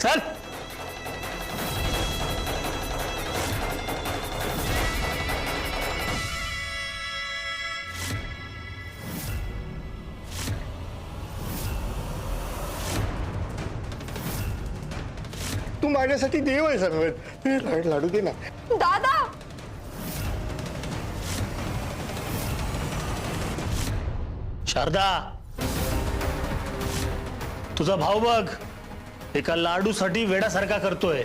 चल तू माझ्यासाठी देव आहे सर्व. लाडू दे ना. दादा शारदा, तुझा भाऊ बघ एका लाडूसाठी वेड्यासारखा करतोय.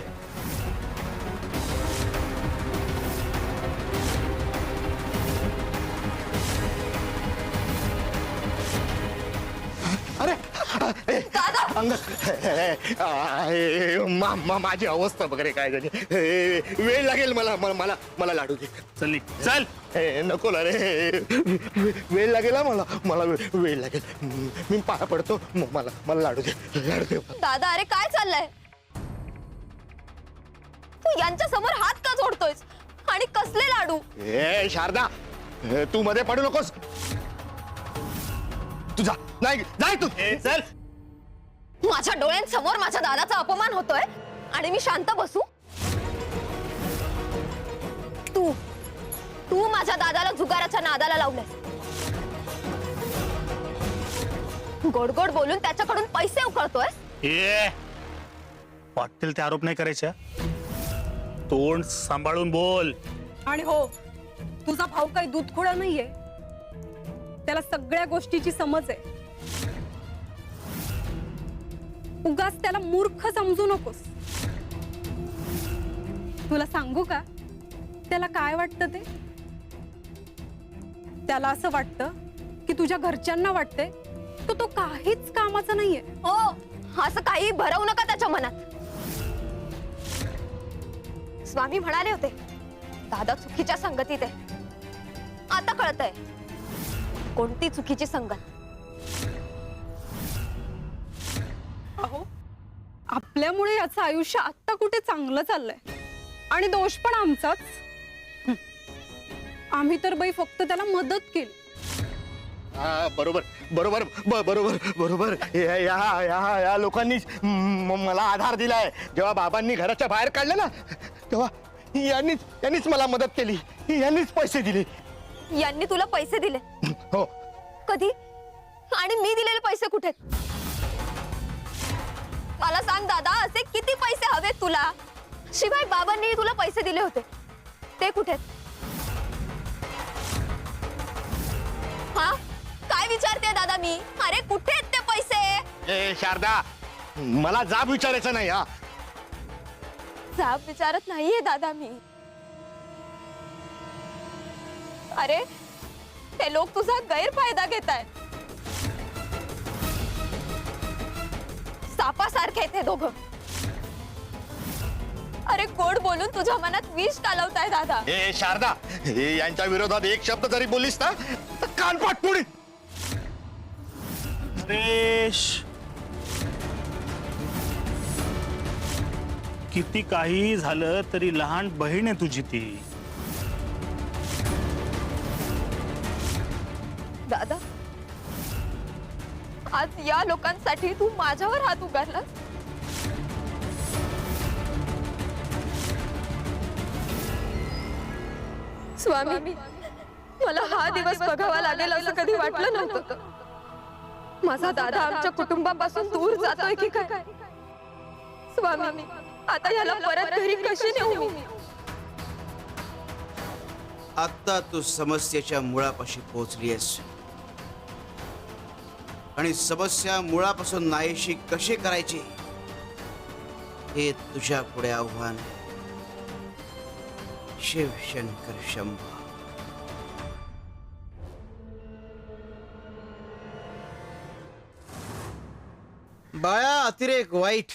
अरे दादा माझी अवस्था वगैरे काय झाली. वेळ लागेल मला मला मला लाडू दे. चल चल. नको ना रे. वेळ लागेल मला मला वेळ लागेल. मी पाया पडतो. मला लाडू दे. लाडू दे. दादा अरे काय चाललंय? तू यांच्या समोर हात का जोडतोयस? आणि कसले लाडू? ए शारदा, तू मध्ये पडू नकोस. तुझा नाही जाय तू. चल. माझ्या डोळ्यांसमोर माझ्या दादाचा अपमान होतोय आणि मी शांत बसू? तू तू माझ्या दादाला जुगाराच्या नादाला लावलंस. गोड गोड बोलून त्याच्याकडून पैसे उकळतोय. ये वाटतील ते आरोप नाही करायचे. तोंड सांभाळून बोल. आणि हो, तुझा भाऊ काही दूधखोडा नाहीये. त्याला सगळ्या गोष्टीची समज आहे. उगाच त्याला मूर्ख समजू नकोस. तुला सांगू का त्याला काय वाटतं ते? त्याला असं वाटतं की तुझ्या घरच्यांना वाटतंय तो काहीच कामाचा नाहीये. हो, असं काही भरवू नका त्याच्या मनात. स्वामी म्हणाले होते दादा चुकीच्या संगतीत आहे. आता कळतंय कोणती चुकीची संगत. अहो, आपल्यामुळे याचं आयुष्य आता कुठे चांगलं चाललंय आणि दोष पण आमचाच. आम्ही तर बाई फक्त त्याला मदत केली. बरोबर बरोबर बरोबर बरोबर. या लोकांनी मला आधार दिलाय. जेव्हा बाबांनी घराच्या बाहेर काढलं ना तेव्हा यांनीच मला मदत केली. यांनीच पैसे दिले. यांनी तुला पैसे दिले? हो. कधी? आणि मी दिलेले पैसे कुठे? मला सांग दादा, असे किती पैसे हवेत तुला? शिवाय बाबांनी तुला पैसे दिले होते ते कुठे? हा, काय विचारते दादा मी? अरे कुठे आहेत ते पैसे? ए शारदा, मला जाब विचारायचं नाही. हा, जाब विचारत नाहीये दादा मी. अरे ते लोक तुझा गैरफायदा घेत आहेत. सापासारखे आहेत हे दोघं. अरे गोड बोलून तुझ्या मनात विष कालवताय दादा. ए शारदा, यांच्या विरोधात एक शब्द जरी बोललीस ना तर कानपाट पुढे. नरेश, किती काही झालं तरी लहान बहीण आहे तुझी ती. दादा आज या लोकांसाठी तू माझ्यावर हात उगारलास. स्वामी, मला हा दिवस बघावा लागेल असं कधी वाटलं नव्हतं. माझा दादा आमच्या कुटुंबापासून दूर जातोय की काय? स्वामी, आता याला परत घरी कशी नेऊ मी? आता तू समस्येच्या मुळापाशी पोहोचलीयस आणि समस्या मुळापासून नाहीशी कशी करायची हे तुझ्या पुढे आव्हान आहे. शिवशंकर शंभो. बाळा, अतिरेक वाईट.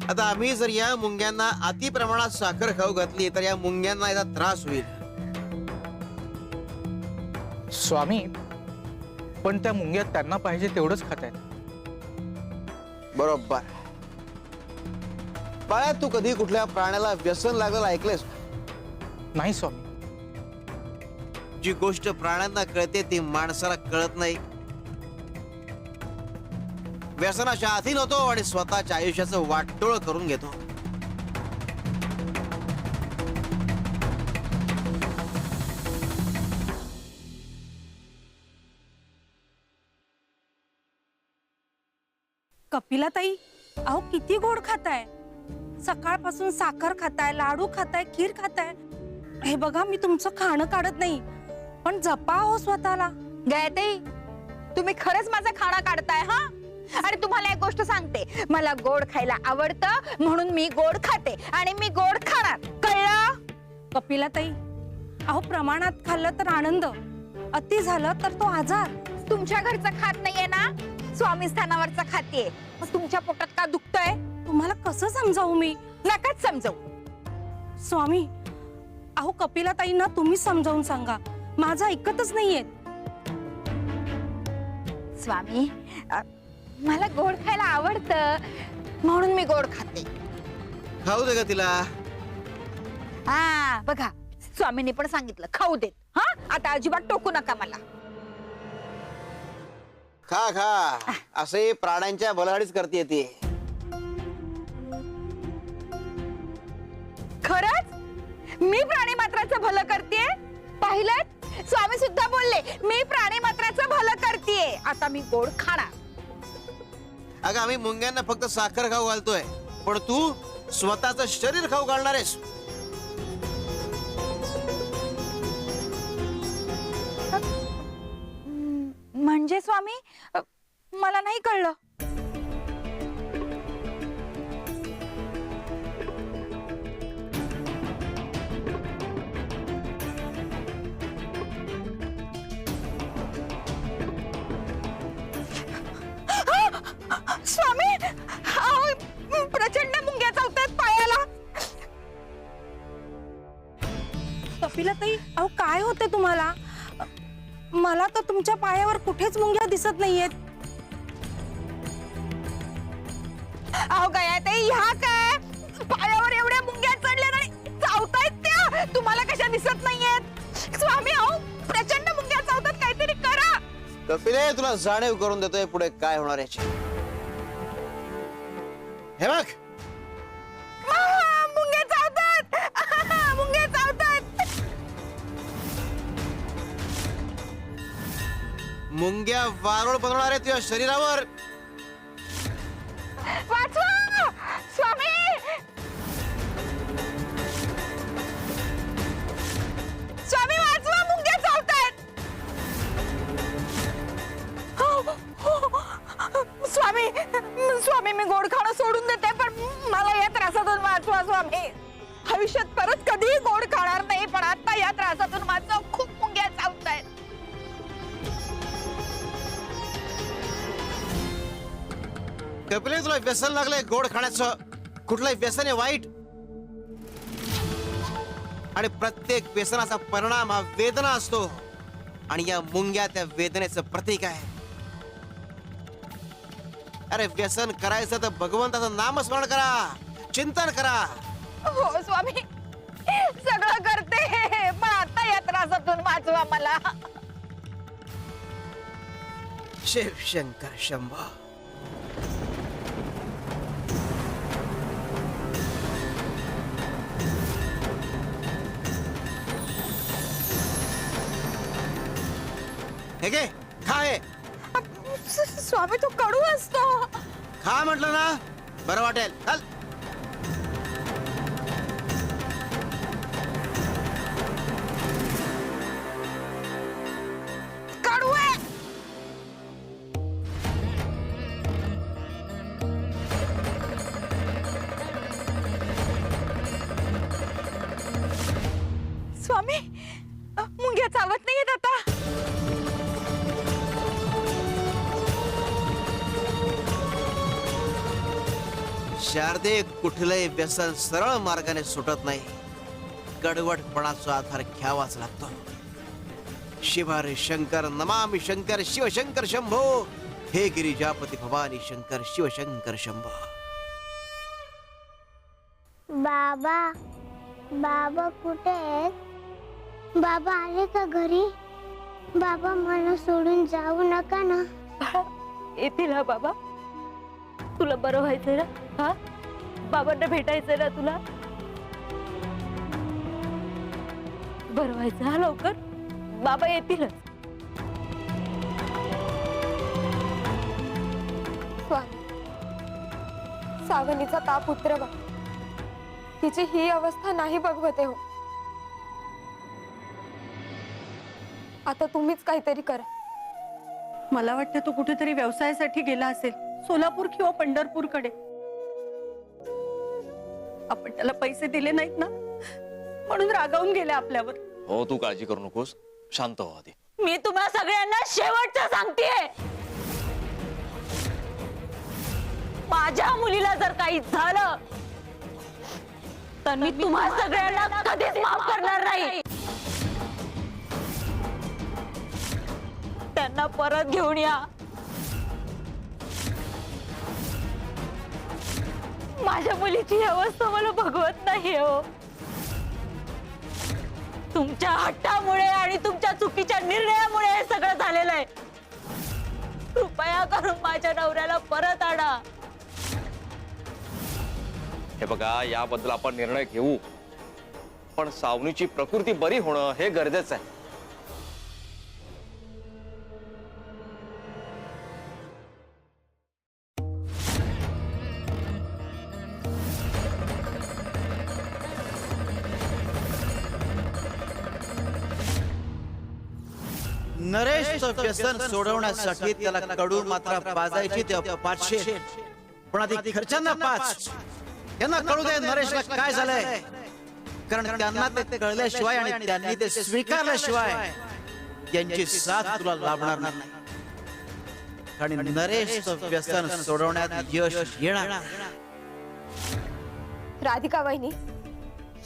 आता आम्ही जर या मुंग्यांना अति प्रमाणात साखर खाऊ घातली तर या मुंग्यांना याचा त्रास होईल. स्वामी, पण त्या मुंग्या त्यांना पाहिजे तेवढंच खात आहेत. बरोबर. बाळा, तू कधी कुठल्या प्राण्याला व्यसन लागलं ऐकलेस? नाही स्वामी. जी गोष्ट प्राण्यांना कळते ती माणसाला कळत नाही. व्यसनाच्या अधीन होतो आणि स्वतःच्या आयुष्याचं वाटोळ करून घेतो. कपिलाताई, अहो किती गोड खाताय. सकाळपासून साखर खाताय, लाडू खाताय, खीर खाताय. हे बघा, मी तुमचं खाणं काढत नाही, पण जपा हो स्वतःला. गायत्री, तुम्ही खरंच माझं खाणं काढताय हा. आणि तुम्हाला एक गोष्ट सांगते, मला गोड खायला आवडतं म्हणून मी गोड खाते आणि मी गोड खाणार, कळलं? कपिलाताई, अहो प्रमाणात खाल्लं तर आनंद, अति झालं तर तो आजार. तुमच्या घरचं खात नाहीये ना, स्वामी स्थानावरचं खातेय. मग तुमच्या पोटात का दुखतंय? तुम्हाला कसं समजावू मी? नकाच समजू. स्वामी, अहो कपिलाताईंना तुम्ही समजावून सांगा, माझं ऐकतच नाहीये. स्वामी, मला गोड खायला आवडतं म्हणून मी गोड खाते. खाऊ दे का तिला. हा बघा, स्वामींनी पण सांगितलं खाऊ देत. हा, आता अजिबात टोकू नका मला. खा खा, असे प्राण्यांच्या बलाडीच करते ती. खरंच मी प्राणी मात्राचं भलं करतेय. पाहिलं, स्वामी सुद्धा बोलले मी प्राणी मात्राचं भलं करतेय. आता मी गोड खाणार. अगं आम्ही मुंग्यांना फक्त साखर खाऊ घालतोय, पण तू स्वतःचं शरीर खाऊ घालणार आहेस. म्हणजे स्वामी, मला नाही कळलं. स्वामी, प्रचंड मुंग्या चावतात पायाला. कपिलाताई, अहो काय होते तुम्हाला? मला तर तुमच्या पायावर कुठेच मुंग्या दिसत नाहीयेत. अहो गयाताई, ह्या काय पायावर एवढ्या मुंग्या चढल्या आणि चावतायत त्या, तुम्हाला कशा दिसत नाहीयेत? स्वामी, अहो प्रचंड मुंग्या चावतात, काहीतरी करा. कपिले, तुला जाणीव करून देतोय पुढे काय होणार याची. हे बघ, मुंग्या चावतात, मुंग्या चावतात. मुंग्या वारोळ बनवणार आहे तुझ्या शरीरावर. वाचवा स्वामी. स्वामी वाचवा, मुंग्या चावतात. स्वामी, स्वामी मी गोड खाणं सोडून देते, पण मला या त्रासातून वाचवा स्वामी. आयुष्यात परत कधीही गोड खाणार नाही, पण आता या त्रासातून माझं खूप मुंग्या चावतायत. कपिले, तुला व्यसन लागलंय गोड खाण्याचं. कुठलंही व्यसन आहे वाईट, आणि प्रत्येक व्यसनाचा परिणाम हा वेदना असतो, आणि या मुंग्या त्या वेदनेचं प्रतीक आहे. अरे व्यसन करायचं तर भगवंताचं नामस्मरण करा, चिंतन करा. हो स्वामी, सगळं करते, पण आता या त्रासातून वाचवा मला. शिव शंकर शंभो. हे घे, खा हे. स्वामी, तो कडू असतो. खा म्हटलं ना, बरं वाटेल. चल. कडू आहे. स्वामी, मुंग्या चावत नाहीयेत आता. शारदे, कुठलंही व्यसन सरळ मार्गाने सुटत नाही. कडवटपणाचा आधार घ्यावाच लागतो. शिवारे शंकर नमामि शंकर शिव शंकर शंभो. हे गिरिजापती भवानी शंकर शिव शंकर शंभो. बाबा, बाबा कुठे आहेत? बाबा आले का घरी? बाबा मला सोडून जाऊ नका ना. येतील हा बाबा, तुला बरं व्हायचंय ना? हा, बाबांना भेटायचंय ना तुला? बरं व्हायचं हा लवकर, बाबा येतीलच. स्वामी, सावनीचा ताप उतरवा. तिची ही अवस्था नाही बघवते हो. आता तुम्हीच काहीतरी करा. मला वाटतं तो कुठेतरी व्यवसायासाठी गेला असेल, सोलापूर किंवा पंढरपूरकडे. आपण त्याला पैसे दिले नाहीत ना, म्हणून रागावून गेले आपल्यावर. हो, तू काळजी करू नकोस, शांत हो आधी. मी तुम्हा सगळ्यांना शेवटचं सांगतेय, माझ्या मुलीला जर काही झालं तर मी तुम्हा सगळ्यांना कधीच माफ करणार नाही. त्यांना परत घेऊन या. माझ्या मुलीची ही अवस्था मला भगवत नाही हो. तुमच्या हट्टामुळे आणि तुमच्या चुकीच्या निर्णयामुळे हे सगळं झालेलं आहे. कृपया करून माझ्या नवऱ्याला परत आणा. हे बघा, याबद्दल आपण निर्णय घेऊ, पण सावनीची प्रकृती बरी होणं हे गरजेचं आहे. नरेशचं व्यसन सोडवण्यासाठी त्याला कडू मात्रा पाजायची तेव्हा 500, पण आधी खर्चांना 5. यांना कळू दे नरेशला काय झालंय, कारण त्यांना ते कळल्याशिवाय आणि त्यांनी ते स्वीकारल्याशिवाय यांची साथ तुला लाभणार नाही. आणि नरेशचं व्यसन सोडवण्यात यश येणार. राधिका वहिनी,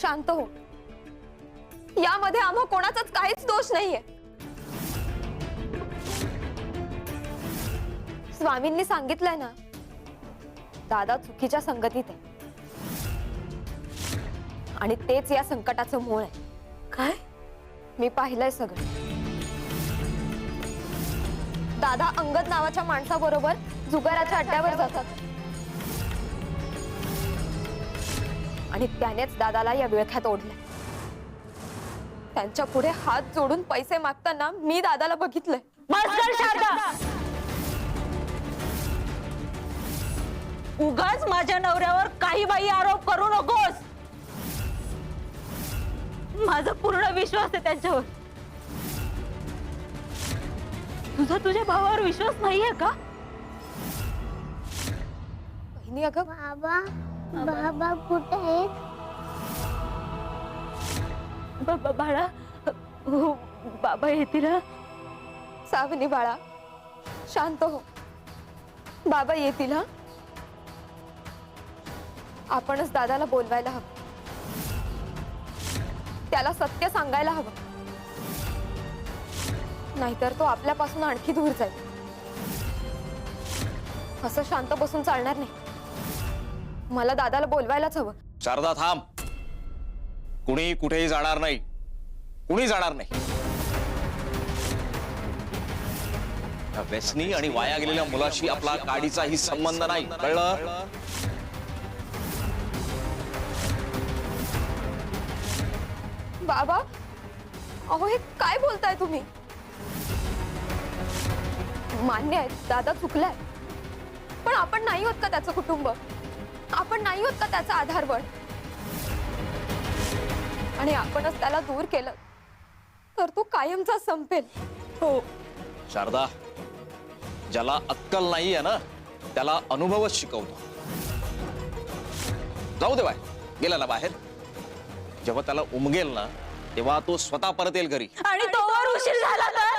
शांत हो. यामध्ये आम्हा कोणाचाच काहीच दोष नाहीये. स्वामींनी सांगितलंय ना, दादा चुकीच्या संगतीत आहे आणि तेच या संकटाचं मूळ आहे. काय? मी पाहिलंय सगळं. दादा अंगद नावाच्या माणसाबरोबर जुगाराच्या अड्ड्यावर जातात आणि त्यानेच दादाला या विळख्यात ओढलं. त्यांच्या पुढे हात जोडून पैसे मागताना मी दादाला बघितलंय. बस कर शारदा. उगाच माझ्या नवऱ्यावर काही बाई आरोप करू नकोस. माझा पूर्ण विश्वास आहे त्यांच्यावर. तुझा तुझ्या भावावर विश्वास नाहीये का? बहिणी अगं, बाबा बाबा कुठे आहेत? बाळा, हो, बाबा येतील. सावनी बाळा, शांत हो. बाबा येतील. हा, आपणच दादाला बोलवायला हवं. त्याला सत्य सांगायला हवं, नाहीतर तो आपल्यापासून आणखी दूर जाईल. असं शांत बसून चालणार नाही. मला दादाला बोलवायलाच हवं. शारदा, थांब. कुणी कुठेही जाणार नाही, कुणी जाणार नाही. या व्यसनी आणि वाया गेलेल्या मुलाशी आपला काडीचाही संबंध नाही, कळलं? बाबा, अहो हे काय बोलताय तुम्ही? मान्य आहे, दादा चुकलाय, पण आपण नाही होत का त्याचं कुटुंब? आपण नाही होत का त्याचा आधारबळ? आणि आपणच त्याला दूर केलं तर तो कायमचा संपेल. हो शारदा, ज्याला अक्कल नाहीये ना, त्याला अनुभवच शिकवतो. जाऊ दे बाय, गेला ना बाहेर. जेव्हा त्याला उमगेल ना, तेव्हा तो स्वतः परत येईल घरी. आणि तोवर उशीर झाला तर